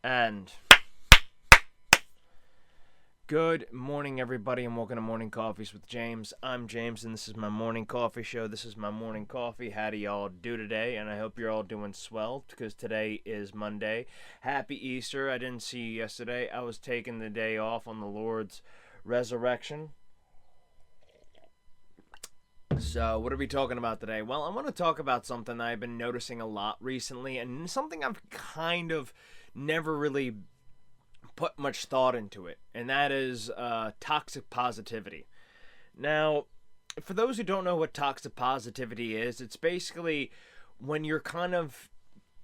And good morning, everybody, and welcome to Morning Coffees with James. I'm James, and this is my morning coffee show. This is my morning coffee. How do y'all do today? And I hope you're all doing swell, because today is Monday. Happy Easter. I didn't see you yesterday. I was taking the day off on the Lord's resurrection. So, what are we talking about today? Well, I want to talk about something I've been noticing a lot recently, and something I've kind of never really put much thought into it, and that is toxic positivity. Now, for those who don't know what toxic positivity is, it's basically when you're kind of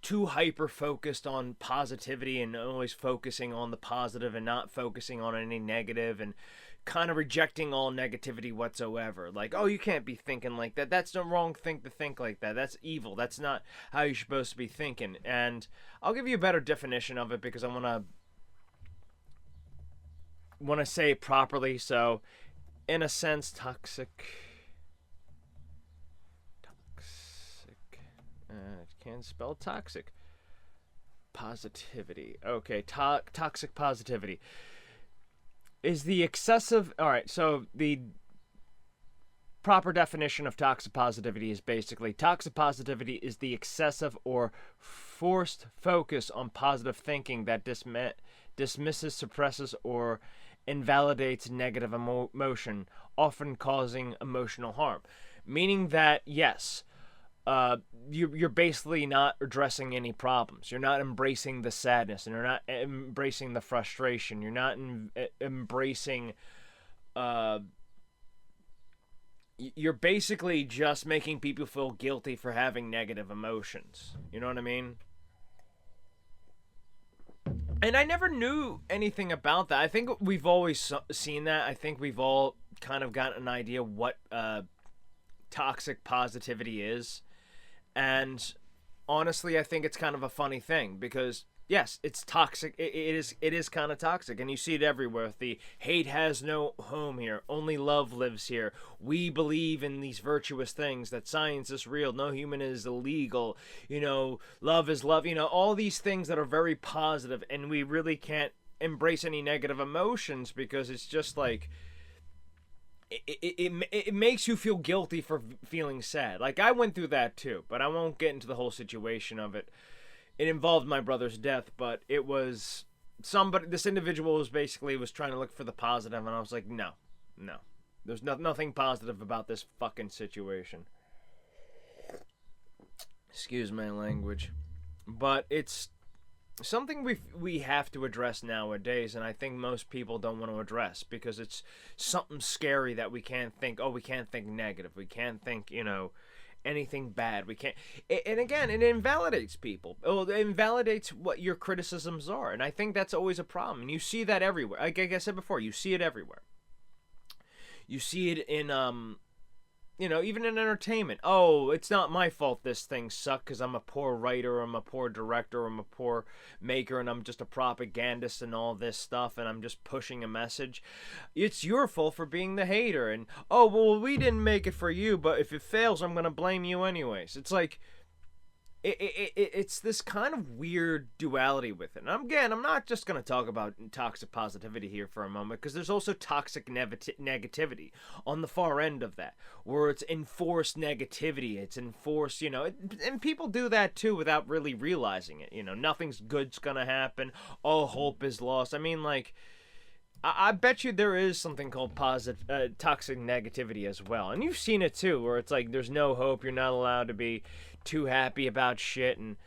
too hyper focused on positivity and always focusing on the positive and not focusing on any negative, and kind of rejecting all negativity whatsoever. Like, oh, you can't be thinking like that. That's the wrong thing to think like that. That's evil. That's not how you're supposed to be thinking. And I'll give you a better definition of it because I want to say it properly. So, in a sense, toxic. Can't spell toxic. Positivity. Okay, toxic positivity is the excessive. All right, so the proper definition of toxic positivity is basically toxic positivity is the excessive or forced focus on positive thinking that dismisses, suppresses, or invalidates negative emotion, often causing emotional harm. Meaning that, yes, you're basically not addressing any problems. You're not embracing the sadness, and you're not embracing the frustration. You're not embracing. You're basically just making people feel guilty for having negative emotions. You know what I mean? And I never knew anything about that. I think we've always seen that. I think we've all kind of gotten an idea what toxic positivity is. And honestly, I think it's kind of a funny thing because, yes, it's toxic. It is kind of toxic, and you see it everywhere. The hate has no home here. Only love lives here. We believe in these virtuous things, that science is real. No human is illegal. Love is love. All these things that are very positive, and we really can't embrace any negative emotions because it's just like, it makes you feel guilty for feeling sad. Like, I went through that too, but I won't get into the whole situation of it. It involved my brother's death, but it was this individual was trying to look for the positive, and I was like, no. There's nothing positive about this fucking situation. Excuse my language. But it's something we have to address nowadays, and I think most people don't want to address because it's something scary that we can't think. Oh, we can't think negative. We can't think, anything bad. We can't. And again, it invalidates people. It invalidates what your criticisms are, and I think that's always a problem. And you see that everywhere. Like I said before, you see it everywhere. You see it in even in entertainment. Oh, it's not my fault this thing sucked because I'm a poor writer, or I'm a poor director, or I'm a poor maker, and I'm just a propagandist and all this stuff, and I'm just pushing a message. It's your fault for being the hater, and, oh, well, we didn't make it for you, but if it fails, I'm going to blame you anyways. It's like, it's this kind of weird duality with it. And again, I'm not just going to talk about toxic positivity here for a moment, because there's also toxic negativity on the far end of that, where it's enforced negativity. It's enforced, and people do that too without really realizing it. Nothing's good's going to happen. All hope is lost. I mean, like, I bet you there is something called toxic negativity as well. And you've seen it too, where it's like there's no hope. You're not allowed to be too happy about shit. And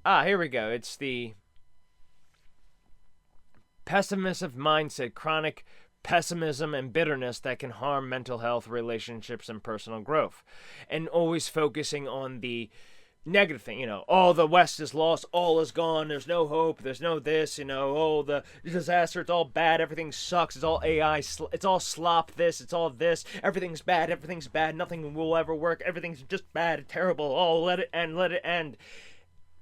here we go. It's the pessimistic mindset, chronic pessimism and bitterness that can harm mental health, relationships, and personal growth. And always focusing on the negative thing, oh, the West is lost, all is gone, there's no hope, there's no this, oh, the disaster, it's all bad, everything sucks, it's all AI, it's all slop this, it's all this, everything everything's bad, nothing will ever work, everything's just bad and terrible, oh, let it end.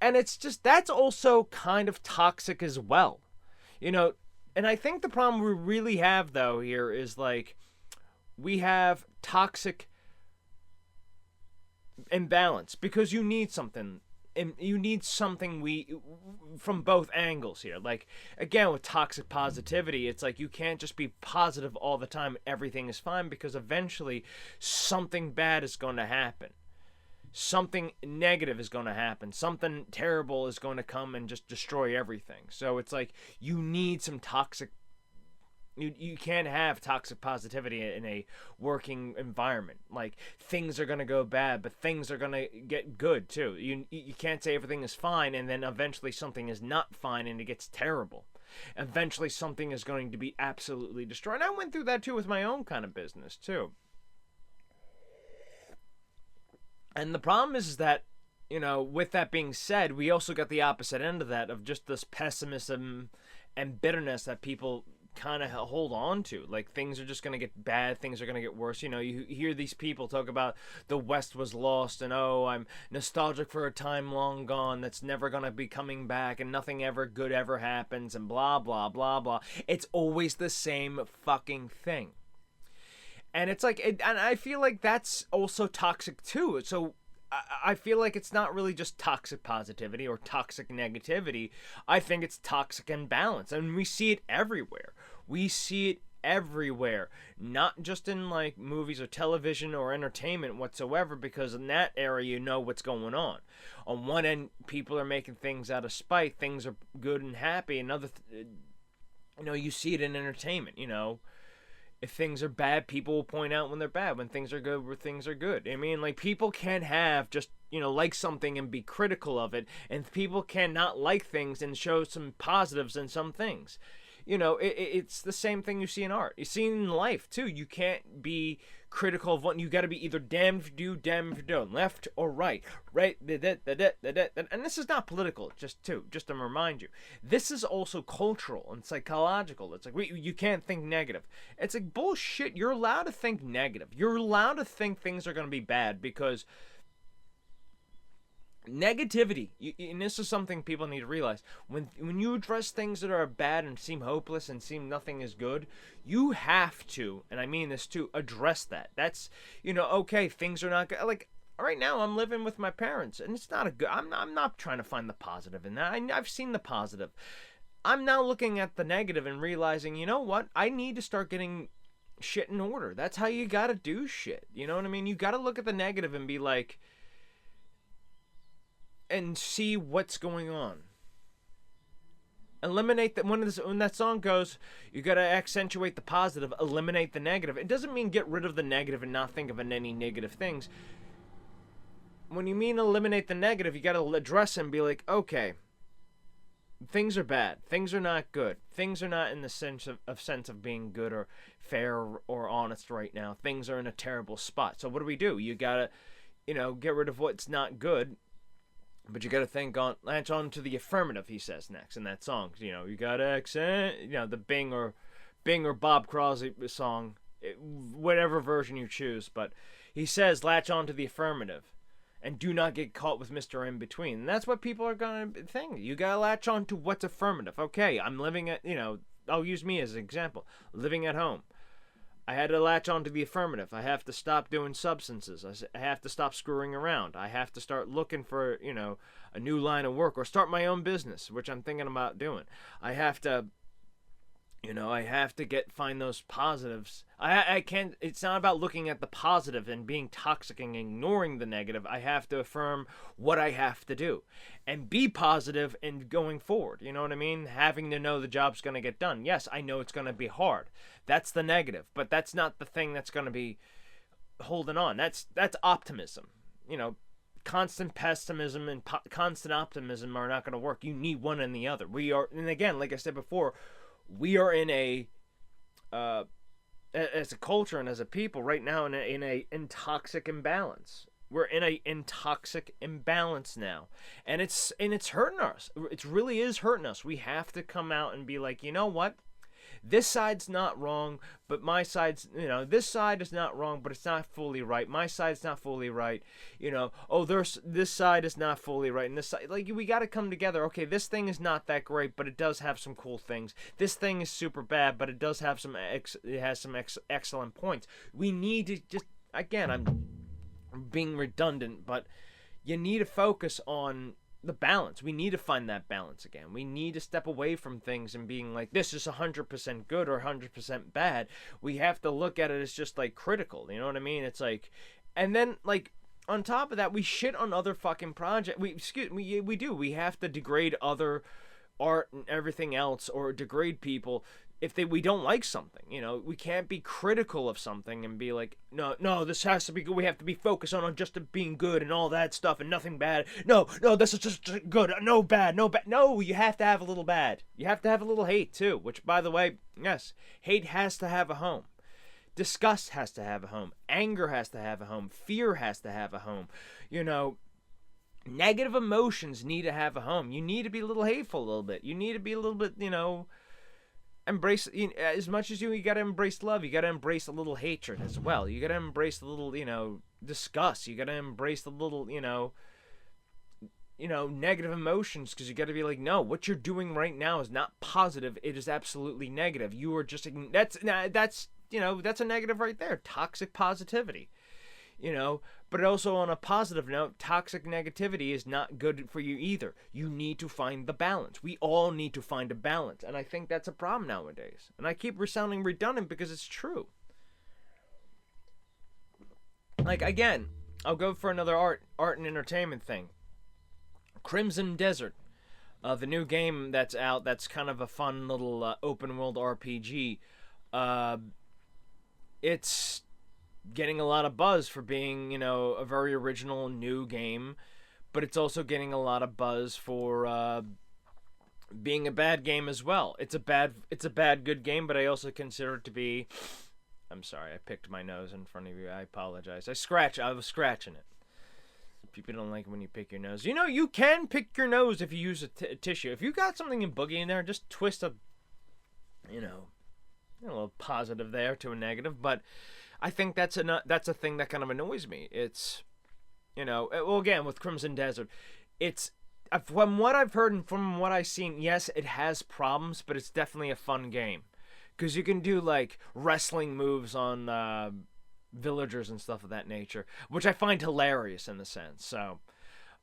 And it's just, that's also kind of toxic as well, and I think the problem we really have, though, here is, like, we have toxic imbalance because you need something and you need something from both angles here. Like, again, with toxic positivity, it's like you can't just be positive all the time, everything is fine, because eventually something bad is going to happen. Something negative is going to happen. Something terrible is going to come and just destroy everything. So it's like you need some toxic. You can't have toxic positivity in a working environment. Like, things are going to go bad, but things are going to get good too. You can't say everything is fine and then eventually something is not fine and it gets terrible. Eventually something is going to be absolutely destroyed. And I went through that too with my own kind of business too. And the problem is that, with that being said, we also got the opposite end of that, of just this pessimism and bitterness that people kind of hold on to. Like, things are just going to get bad, things are going to get worse. You hear these people talk about the West was lost, and I'm nostalgic for a time long gone that's never going to be coming back, and nothing ever good ever happens, and blah blah blah blah. It's always the same fucking thing. And it's like, and I feel like that's also toxic too. So I feel like it's not really just toxic positivity or toxic negativity. I think it's toxic imbalance. And we see it everywhere. We see it everywhere. Not just in like movies or television or entertainment whatsoever, because in that area you know what's going on. On one end, people are making things out of spite. Things are good and happy. Another, you see it in entertainment, If things are bad, people will point out when they're bad. When things are good, where things are good. I mean, like, people can't have just, like something and be critical of it. And people cannot like things and show some positives in some things. It's the same thing you see in art. You see in life, too. You can't be critical of one. You got to be either damned if you do, damned if you don't. Left or right. Right? And this is not political, just to remind you. This is also cultural and psychological. It's like, you can't think negative. It's like, bullshit. You're allowed to think negative. You're allowed to think things are going to be bad, because negativity, and this is something people need to realize, when you address things that are bad and seem hopeless and seem nothing is good, you have to, and I mean this too, address that. That's, okay, things are not good. Like, right now I'm living with my parents, and it's not a good, I'm not trying to find the positive in that. I've seen the positive. I'm now looking at the negative and realizing, you know what, I need to start getting shit in order. That's how you gotta do shit. You know what I mean? You gotta look at the negative and be like, and see what's going on. Eliminate that. When that song goes, you gotta accentuate the positive, eliminate the negative. It doesn't mean get rid of the negative and not think of any negative things. When you mean eliminate the negative, you gotta address it and be like, okay, things are bad, things are not good, things are not in the sense of being good or fair or honest right now. Things are in a terrible spot. So what do? You gotta, get rid of what's not good. But you got to latch on to the affirmative, he says next in that song. You got to accent, the Bing or Bob Crosby song, whatever version you choose. But he says, latch on to the affirmative and do not get caught with Mr. In Between. And that's what people are going to think. You got to latch on to what's affirmative. Okay, I'm living at, I'll use me as an example. Living at home. I had to latch on to the affirmative. I have to stop doing substances. I have to stop screwing around. I have to start looking for, a new line of work, or start my own business, which I'm thinking about doing. I have to, find those positives. I can't, it's not about looking at the positive and being toxic and ignoring the negative. I have to affirm what I have to do and be positive and going forward. You know what I mean? Having to know the job's going to get done. Yes, I know it's going to be hard. That's the negative, but that's not the thing that's going to be holding on. That's optimism. Constant pessimism and constant optimism are not going to work. You need one and the other. And again, like I said before, we are in a as a culture and as a people right now in a toxic imbalance. We're in a toxic imbalance now, and it's hurting us. It really is hurting us. We have to come out and be like, you know what? This side's not wrong, but my side's, this side is not wrong, but it's not fully right. My side's not fully right. This side is not fully right. And this side, like, we got to come together. Okay, this thing is not that great, but it does have some cool things. This thing is super bad, but it does have excellent points. We need to just, again, I'm being redundant, but you need to focus on the balance. We need to find that balance again. We need to step away from things and being like, this is 100% good or 100% bad. We have to look at it as just like critical. You know what I mean? It's like, and then like on top of that, we shit on other fucking projects. We do. We have to degrade other art and everything else, or degrade people if we don't like something. You know, we can't be critical of something and be like, no, this has to be good. We have to be focused on just being good and all that stuff and nothing bad. No, this is just good. No bad, no bad. No, you have to have a little bad. You have to have a little hate too, which, by the way, yes, hate has to have a home. Disgust has to have a home. Anger has to have a home. Fear has to have a home. You know, negative emotions need to have a home. You need to be a little hateful a little bit. You need to be a little bit, embrace, as much as you got to embrace love, you got to embrace a little hatred as well. You got to embrace a little, disgust. You got to embrace a little, negative emotions, because you got to be like, no, what you're doing right now is not positive. It is absolutely negative. You are just, that's a negative right there. Toxic positivity. But also on a positive note, toxic negativity is not good for you either. You need to find the balance. We all need to find a balance. And I think that's a problem nowadays. And I keep sounding redundant because it's true. Like, again, I'll go for another art and entertainment thing. Crimson Desert. The new game that's out, that's kind of a fun little open world RPG. It's getting a lot of buzz for being, a very original new game, but it's also getting a lot of buzz for being a bad game as well. It's a bad good game, but I also consider it to be. I'm sorry, I picked my nose in front of you. I apologize. I was scratching it. People don't like it when you pick your nose. You can pick your nose if you use a tissue. If you got something in boogie in there, just twist a little positive there to a negative, but I think that's a thing that kind of annoys me. It's, well, again, with Crimson Desert, it's, from what I've heard and from what I've seen, yes, it has problems, but it's definitely a fun game. Because you can do, like, wrestling moves on villagers and stuff of that nature, which I find hilarious in a sense. So,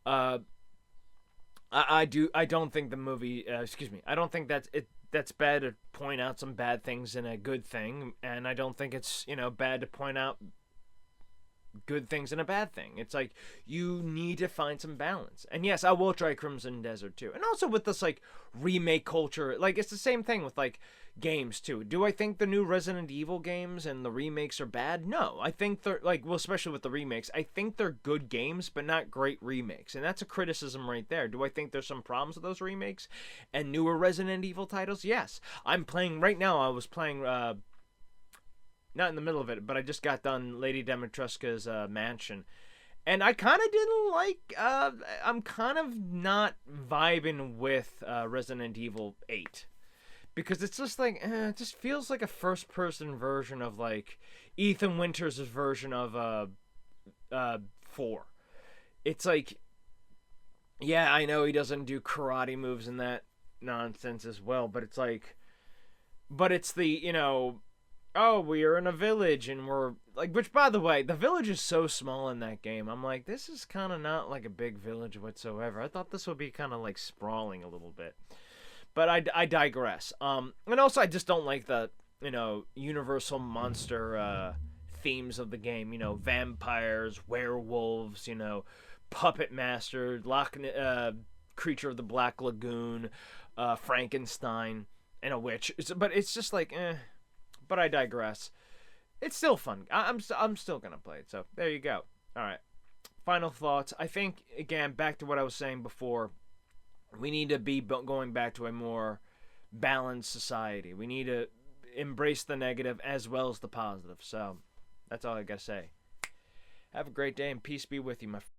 I don't think the movie, I don't think that's bad to point out some bad things in a good thing, and I don't think it's, bad to point out good things in a bad thing. It's like, you need to find some balance. And yes, I will try Crimson Desert too. And also with this, like, remake culture, like, it's the same thing with, like, games too. Do I think the new Resident Evil games and the remakes are bad? No. I think they're, like, well, especially with the remakes, I think they're good games, but not great remakes. And that's a criticism right there. Do I think there's some problems with those remakes and newer Resident Evil titles? Yes. I'm playing, right now, I was playing, not in the middle of it, but I just got done Lady Dimitrescu's Mansion. And I kind of didn't like, I'm kind of not vibing with Resident Evil 8. Because it's just like, it just feels like a first-person version of, like, Ethan Winters' version of 4. It's like, yeah, I know he doesn't do karate moves and that nonsense as well, but it's like, but it's the, oh, we are in a village and we're, like, which, by the way, the village is so small in that game. I'm like, this is kind of not like a big village whatsoever. I thought this would be kind of, like, sprawling a little bit. But I digress. And also I just don't like the, universal monster themes of the game. Vampires, werewolves, puppet master, creature of the Black Lagoon, Frankenstein, and a witch. But it's just like, But I digress. It's still fun. I'm still gonna play it. So there you go. All right. Final thoughts. I think, again, back to what I was saying before. We need to be going back to a more balanced society. We need to embrace the negative as well as the positive. So, that's all I gotta say. Have a great day and peace be with you, my friend.